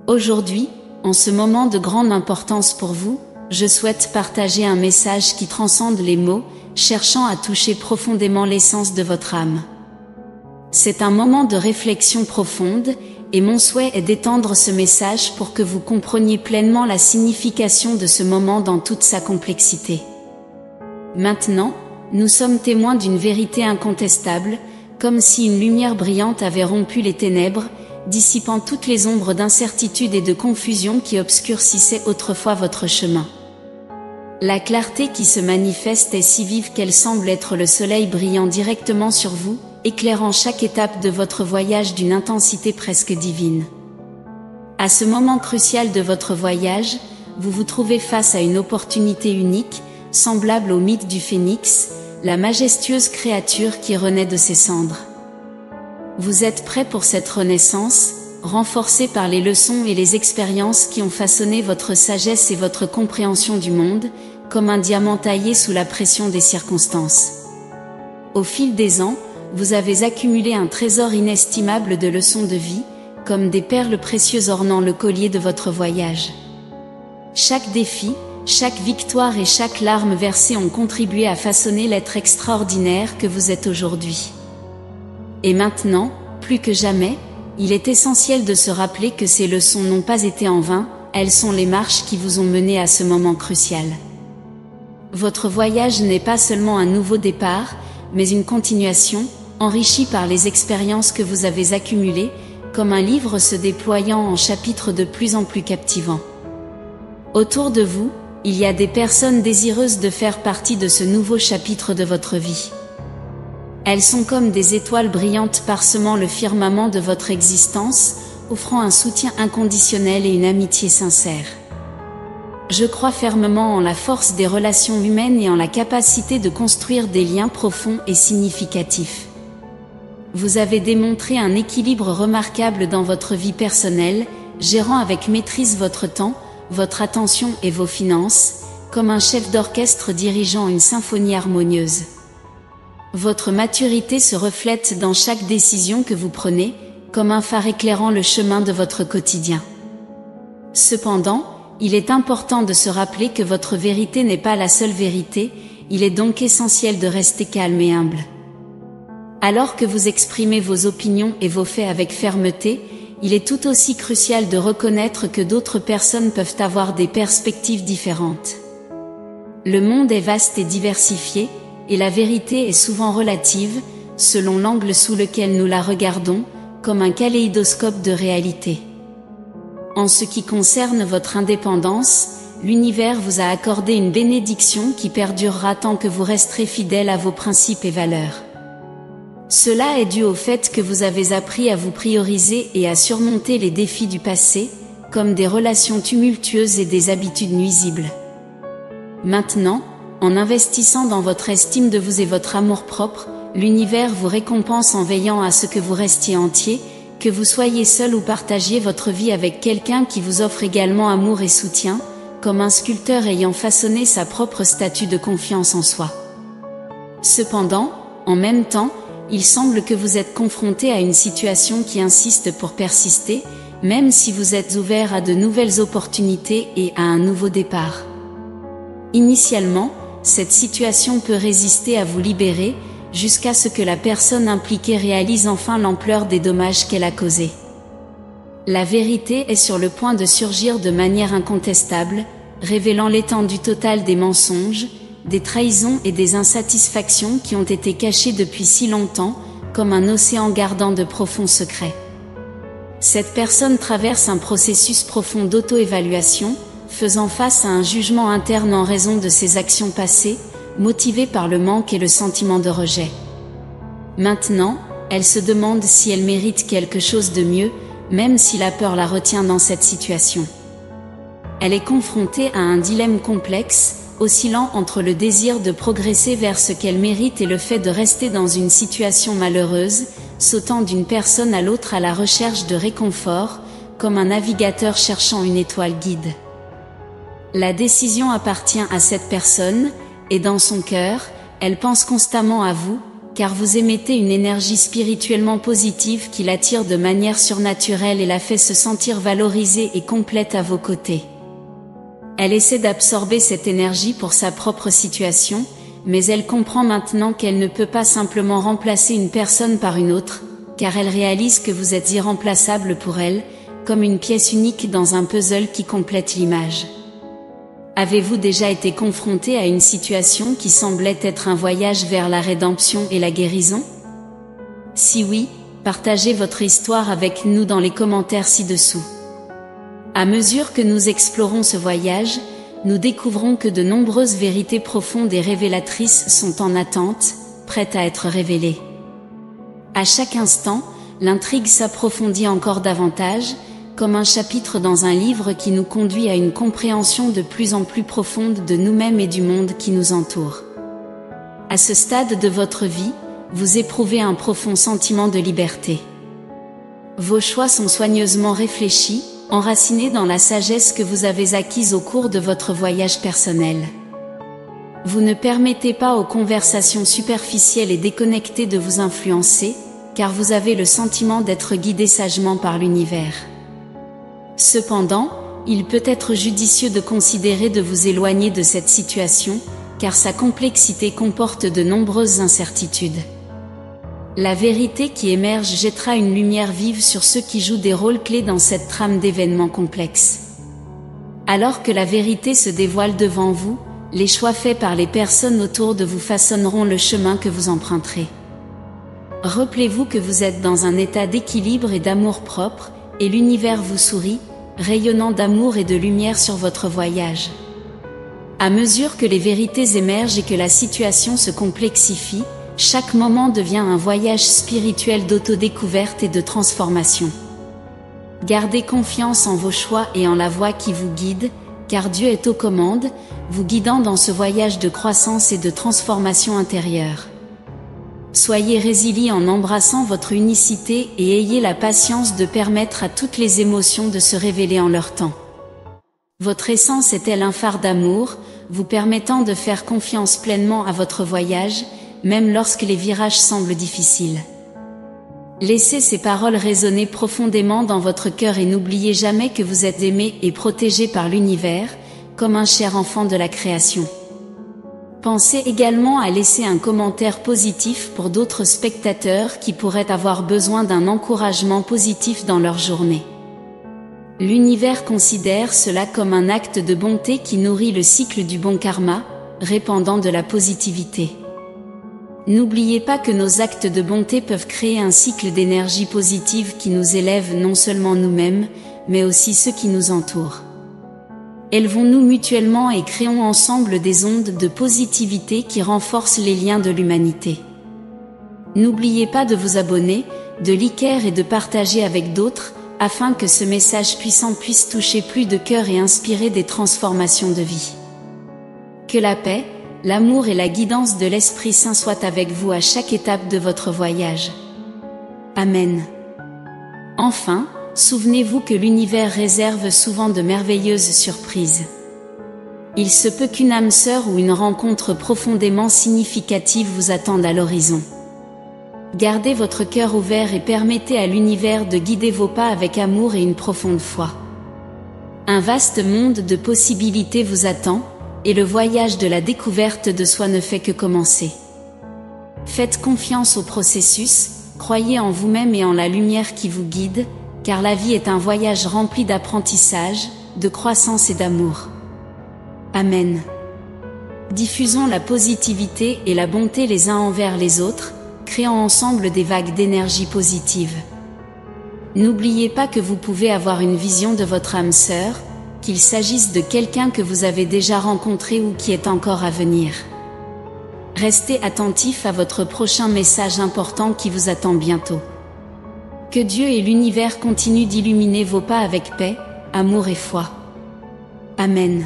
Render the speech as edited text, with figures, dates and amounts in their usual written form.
Aujourd'hui, en ce moment de grande importance pour vous, je souhaite partager un message qui transcende les mots, cherchant à toucher profondément l'essence de votre âme. C'est un moment de réflexion profonde, et mon souhait est d'étendre ce message pour que vous compreniez pleinement la signification de ce moment dans toute sa complexité. Maintenant, nous sommes témoins d'une vérité incontestable, comme si une lumière brillante avait rompu les ténèbres, dissipant toutes les ombres d'incertitude et de confusion qui obscurcissaient autrefois votre chemin. La clarté qui se manifeste est si vive qu'elle semble être le soleil brillant directement sur vous, éclairant chaque étape de votre voyage d'une intensité presque divine. À ce moment crucial de votre voyage, vous vous trouvez face à une opportunité unique, semblable au mythe du phénix, la majestueuse créature qui renaît de ses cendres. Vous êtes prêt pour cette renaissance, renforcé par les leçons et les expériences qui ont façonné votre sagesse et votre compréhension du monde, comme un diamant taillé sous la pression des circonstances. Au fil des ans, vous avez accumulé un trésor inestimable de leçons de vie, comme des perles précieuses ornant le collier de votre voyage. Chaque défi, chaque victoire et chaque larme versée ont contribué à façonner l'être extraordinaire que vous êtes aujourd'hui. Et maintenant, plus que jamais, il est essentiel de se rappeler que ces leçons n'ont pas été en vain, elles sont les marches qui vous ont mené à ce moment crucial. Votre voyage n'est pas seulement un nouveau départ, mais une continuation, enrichie par les expériences que vous avez accumulées, comme un livre se déployant en chapitres de plus en plus captivants. Autour de vous, il y a des personnes désireuses de faire partie de ce nouveau chapitre de votre vie. Elles sont comme des étoiles brillantes parsemant le firmament de votre existence, offrant un soutien inconditionnel et une amitié sincère. Je crois fermement en la force des relations humaines et en la capacité de construire des liens profonds et significatifs. Vous avez démontré un équilibre remarquable dans votre vie personnelle, gérant avec maîtrise votre temps, votre attention et vos finances, comme un chef d'orchestre dirigeant une symphonie harmonieuse. Votre maturité se reflète dans chaque décision que vous prenez, comme un phare éclairant le chemin de votre quotidien. Cependant, il est important de se rappeler que votre vérité n'est pas la seule vérité, il est donc essentiel de rester calme et humble. Alors que vous exprimez vos opinions et vos faits avec fermeté, il est tout aussi crucial de reconnaître que d'autres personnes peuvent avoir des perspectives différentes. Le monde est vaste et diversifié, et la vérité est souvent relative, selon l'angle sous lequel nous la regardons, comme un kaléidoscope de réalité. En ce qui concerne votre indépendance, l'univers vous a accordé une bénédiction qui perdurera tant que vous resterez fidèle à vos principes et valeurs. Cela est dû au fait que vous avez appris à vous prioriser et à surmonter les défis du passé, comme des relations tumultueuses et des habitudes nuisibles. Maintenant, en investissant dans votre estime de vous et votre amour-propre, l'univers vous récompense en veillant à ce que vous restiez entier, que vous soyez seul ou partagiez votre vie avec quelqu'un qui vous offre également amour et soutien, comme un sculpteur ayant façonné sa propre statue de confiance en soi. Cependant, en même temps, il semble que vous êtes confronté à une situation qui insiste pour persister, même si vous êtes ouvert à de nouvelles opportunités et à un nouveau départ. Initialement, cette situation peut résister à vous libérer, jusqu'à ce que la personne impliquée réalise enfin l'ampleur des dommages qu'elle a causés. La vérité est sur le point de surgir de manière incontestable, révélant l'étendue totale des mensonges, des trahisons et des insatisfactions qui ont été cachées depuis si longtemps, comme un océan gardant de profonds secrets. Cette personne traverse un processus profond d'auto-évaluation, faisant face à un jugement interne en raison de ses actions passées, motivée par le manque et le sentiment de rejet. Maintenant, elle se demande si elle mérite quelque chose de mieux, même si la peur la retient dans cette situation. Elle est confrontée à un dilemme complexe, oscillant entre le désir de progresser vers ce qu'elle mérite et le fait de rester dans une situation malheureuse, sautant d'une personne à l'autre à la recherche de réconfort, comme un navigateur cherchant une étoile guide. La décision appartient à cette personne, et dans son cœur, elle pense constamment à vous, car vous émettez une énergie spirituellement positive qui l'attire de manière surnaturelle et la fait se sentir valorisée et complète à vos côtés. Elle essaie d'absorber cette énergie pour sa propre situation, mais elle comprend maintenant qu'elle ne peut pas simplement remplacer une personne par une autre, car elle réalise que vous êtes irremplaçable pour elle, comme une pièce unique dans un puzzle qui complète l'image. Avez-vous déjà été confronté à une situation qui semblait être un voyage vers la rédemption et la guérison? Si oui, partagez votre histoire avec nous dans les commentaires ci-dessous. À mesure que nous explorons ce voyage, nous découvrons que de nombreuses vérités profondes et révélatrices sont en attente, prêtes à être révélées. À chaque instant, l'intrigue s'approfondit encore davantage, comme un chapitre dans un livre qui nous conduit à une compréhension de plus en plus profonde de nous-mêmes et du monde qui nous entoure. À ce stade de votre vie, vous éprouvez un profond sentiment de liberté. Vos choix sont soigneusement réfléchis, enracinés dans la sagesse que vous avez acquise au cours de votre voyage personnel. Vous ne permettez pas aux conversations superficielles et déconnectées de vous influencer, car vous avez le sentiment d'être guidé sagement par l'univers. Cependant, il peut être judicieux de considérer de vous éloigner de cette situation, car sa complexité comporte de nombreuses incertitudes. La vérité qui émerge jettera une lumière vive sur ceux qui jouent des rôles clés dans cette trame d'événements complexes. Alors que la vérité se dévoile devant vous, les choix faits par les personnes autour de vous façonneront le chemin que vous emprunterez. Rappelez-vous que vous êtes dans un état d'équilibre et d'amour propre, et l'univers vous sourit, rayonnant d'amour et de lumière sur votre voyage. À mesure que les vérités émergent et que la situation se complexifie, chaque moment devient un voyage spirituel d'autodécouverte et de transformation. Gardez confiance en vos choix et en la voie qui vous guide, car Dieu est aux commandes, vous guidant dans ce voyage de croissance et de transformation intérieure. Soyez résilients en embrassant votre unicité et ayez la patience de permettre à toutes les émotions de se révéler en leur temps. Votre essence est-elle un phare d'amour, vous permettant de faire confiance pleinement à votre voyage, même lorsque les virages semblent difficiles. Laissez ces paroles résonner profondément dans votre cœur et n'oubliez jamais que vous êtes aimé et protégé par l'univers, comme un cher enfant de la création. Pensez également à laisser un commentaire positif pour d'autres spectateurs qui pourraient avoir besoin d'un encouragement positif dans leur journée. L'univers considère cela comme un acte de bonté qui nourrit le cycle du bon karma, répandant de la positivité. N'oubliez pas que nos actes de bonté peuvent créer un cycle d'énergie positive qui nous élève non seulement nous-mêmes, mais aussi ceux qui nous entourent. Élevons-nous mutuellement et créons ensemble des ondes de positivité qui renforcent les liens de l'humanité. N'oubliez pas de vous abonner, de liker et de partager avec d'autres, afin que ce message puissant puisse toucher plus de cœurs et inspirer des transformations de vie. Que la paix, l'amour et la guidance de l'Esprit Saint soient avec vous à chaque étape de votre voyage. Amen. Enfin, souvenez-vous que l'univers réserve souvent de merveilleuses surprises. Il se peut qu'une âme sœur ou une rencontre profondément significative vous attende à l'horizon. Gardez votre cœur ouvert et permettez à l'univers de guider vos pas avec amour et une profonde foi. Un vaste monde de possibilités vous attend, et le voyage de la découverte de soi ne fait que commencer. Faites confiance au processus, croyez en vous-même et en la lumière qui vous guide, car la vie est un voyage rempli d'apprentissage, de croissance et d'amour. Amen. Diffusons la positivité et la bonté les uns envers les autres, créant ensemble des vagues d'énergie positive. N'oubliez pas que vous pouvez avoir une vision de votre âme sœur, qu'il s'agisse de quelqu'un que vous avez déjà rencontré ou qui est encore à venir. Restez attentif à votre prochain message important qui vous attend bientôt. Que Dieu et l'univers continuent d'illuminer vos pas avec paix, amour et foi. Amen.